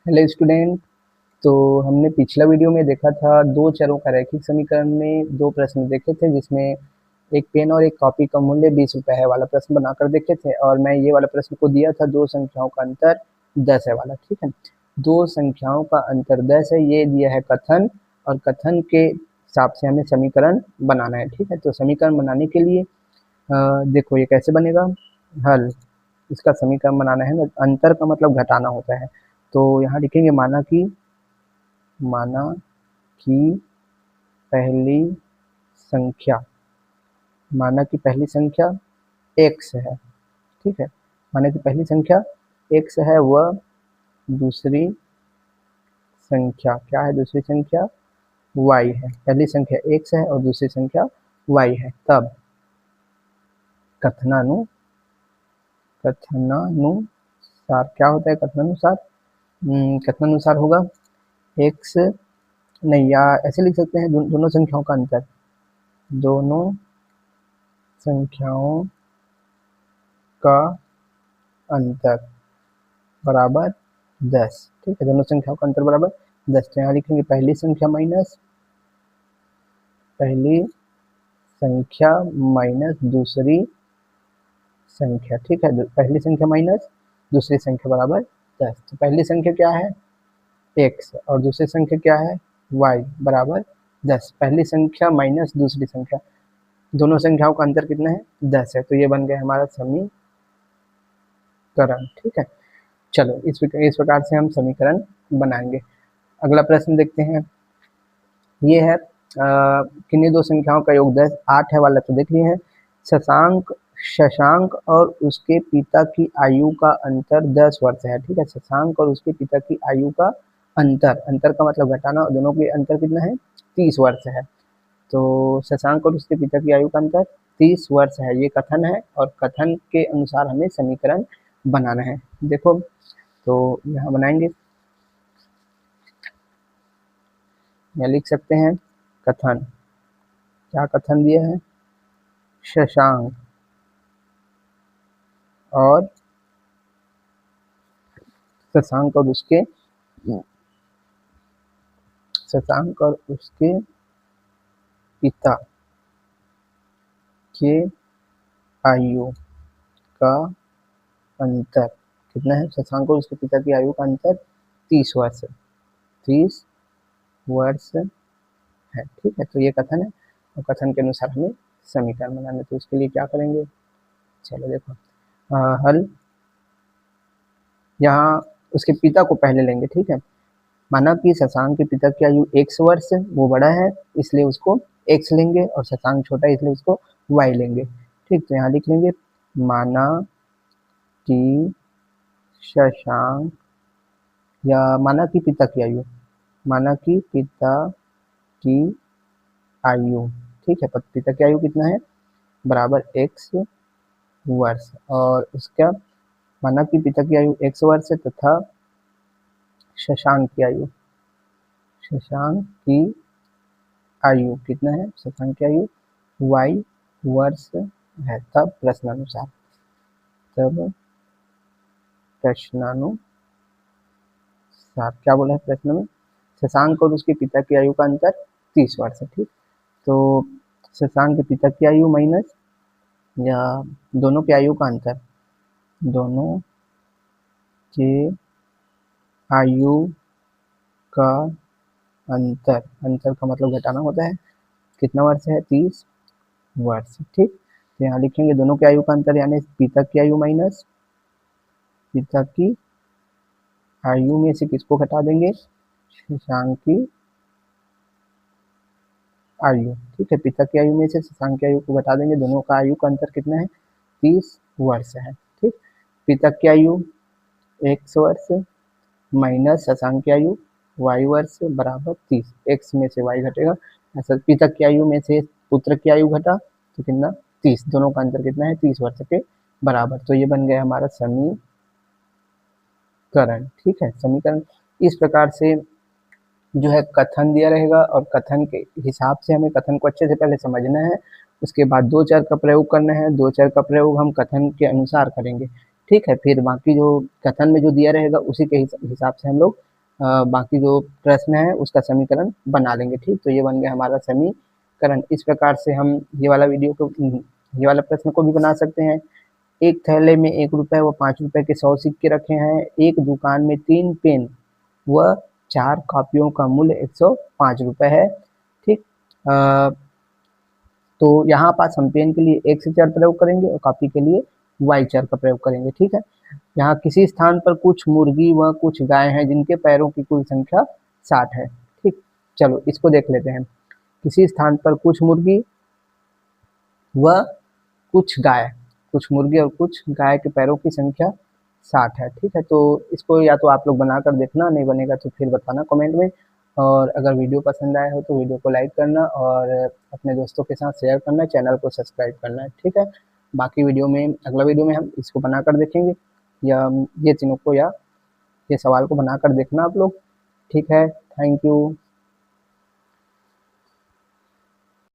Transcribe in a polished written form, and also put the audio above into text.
Hello student. तो हमने पिछला वीडियो में देखा था दो चरों का रैखिक समीकरण में दो प्रश्न देखे थे, जिसमें एक पेन और एक कॉपी का मूल्य 20 रुपये है वाला प्रश्न बनाकर देखे थे। और मैं ये वाला प्रश्न को दिया था दो संख्याओं का अंतर 10 है वाला। ठीक है, दो संख्याओं का अंतर 10 है, ये दिया है कथन, और कथन के हिसाब से हमें समीकरण बनाना है। ठीक है, तो समीकरण बनाने के लिए देखो ये कैसे बनेगा। हल, इसका समीकरण बनाना है ना, अंतर का मतलब घटाना होता है। तो यहाँ लिखेंगे माना कि पहली संख्या, माना कि पहली संख्या x है। ठीक है, माना कि पहली संख्या x है, वह दूसरी संख्या क्या है? दूसरी संख्या y है। पहली संख्या x है और दूसरी संख्या y है। तब कथनानुसार क्या होता है? कथनानुसार होगा x, नहीं, या ऐसे लिख सकते हैं दोनों संख्याओं का अंतर, दोनों संख्याओं का अंतर बराबर 10। ठीक है, दोनों संख्याओं का अंतर बराबर 10। तो यहाँ लिखेंगे पहली संख्या माइनस दूसरी संख्या। ठीक है, पहली संख्या माइनस दूसरी संख्या बराबर 10। तो पहली संख्या क्या है? x, और दूसरी संख्या क्या है? y बराबर 10। पहली संख्या माइनस दूसरी संख्या, दोनों संख्याओं का अंतर कितना है? 10 है। तो ये बन गया हमारा समीकरण। ठीक है, चलो इस प्रकार से हम समीकरण बनाएंगे। अगला प्रश्न देखते हैं। ये है किन्हीं दो संख्याओं का योग 10 8 है वाला, तो देख लिए हैं। शशांक और उसके पिता की आयु का अंतर 10 वर्ष है। ठीक है, शशांक और उसके पिता की आयु का अंतर का मतलब घटाना, और दोनों के अंतर कितना है? 30 वर्ष है। तो शशांक और उसके पिता की आयु का अंतर 30 वर्ष है, ये कथन है, और कथन के अनुसार हमें समीकरण बनाना है। देखो, तो यहाँ बनाएंगे, या लिख सकते हैं कथन। क्या कथन दिया है? शशांक और उसके पिता के आयु का अंतर कितना है? शशांक और उसके पिता की आयु का अंतर 30 वर्ष है। ठीक है, तो ये कथन है, और कथन के अनुसार हमें समीकरण बनाना है। तो उसके लिए क्या करेंगे? चलो देखो, हल, यहाँ उसके पिता को पहले लेंगे। ठीक है, माना कि शशांक के पिता की आयु x वर्ष, वो बड़ा है इसलिए उसको x लेंगे, और शशांक छोटा है इसलिए उसको y लेंगे। ठीक, तो यहाँ लिख लेंगे माना कि शशांक, या माना कि पिता की आयु, ठीक है, पिता की आयु कितना है? बराबर x वर्ष, और उसका माना कि पिता की आयु x वर्ष है, तथा शशांक की आयु कितना है? शशांक की आयु y वर्ष है। तब प्रश्नानुसार क्या बोला है प्रश्न में? शशांक और उसके पिता की आयु का अंतर 30 वर्ष है। ठीक, तो शशांक के पिता की आयु माइनस, या दोनों के आयु का अंतर, दोनों के आयु का अंतर का मतलब घटाना होता है। कितना वर्ष है? 30 वर्ष। ठीक, तो यहाँ लिखेंगे दोनों के आयु का अंतर, यानी पिता की आयु माइनस पिता की आयु में से किसको घटा देंगे? शशांक की आयु। ठीक है, पिता की आयु में से शशांक की आयु को घटा देंगे, दोनों का आयु का अंतर कितना है? 30 वर्ष है। ठीक, पिता की आयु x वर्ष माइनस शशांक की आयु y वर्ष बराबर 30। x में से y घटेगा, ऐसा पिता की आयु में से पुत्र की आयु घटा तो कितना? 30। दोनों का अंतर कितना है? 30 वर्ष के बराबर। तो ये बन गया हमारा समीकरण। ठीक है, समीकरण इस प्रकार से जो है कथन दिया रहेगा, और कथन के हिसाब से हमें कथन को अच्छे से पहले समझना है, उसके बाद दो चर का प्रयोग करना है। दो चर का प्रयोग हम कथन के अनुसार करेंगे। ठीक है, फिर बाकी जो कथन में जो दिया रहेगा उसी के हिसाब से हम लोग बाकी जो प्रश्न है उसका समीकरण बना लेंगे। ठीक, तो ये बन गया हमारा समीकरण। इस प्रकार से हम ये वाला प्रश्न को भी बना सकते हैं। एक थैले में 1 रुपए व 5 रुपए के 100 सिक्के रखे हैं। एक दुकान में 3 पेन व 4 कॉपियों का मूल्य 105 रुपए है। ठीक, तो यहाँ पास हम पेन के लिए x चर प्रयोग करेंगे और कॉपी के लिए y चर का प्रयोग करेंगे। ठीक है, यहाँ किसी स्थान पर कुछ मुर्गी व कुछ गाय हैं जिनके पैरों की कुल संख्या 60 है। ठीक, चलो इसको देख लेते हैं। किसी स्थान पर कुछ मुर्गी व कुछ मुर्गी और कुछ गाय के पैरों की संख्या 60 है। ठीक है, तो इसको या तो आप लोग बनाकर देखना, नहीं बनेगा तो फिर बताना कमेंट में। और अगर वीडियो पसंद आया हो तो वीडियो को लाइक करना और अपने दोस्तों के साथ शेयर करना, चैनल को सब्सक्राइब करना है। ठीक है, बाकी अगला वीडियो में हम इसको बनाकर देखेंगे, या ये तीनों को या ये सवाल को बनाकर देखना आप लोग। ठीक है, थैंक यू।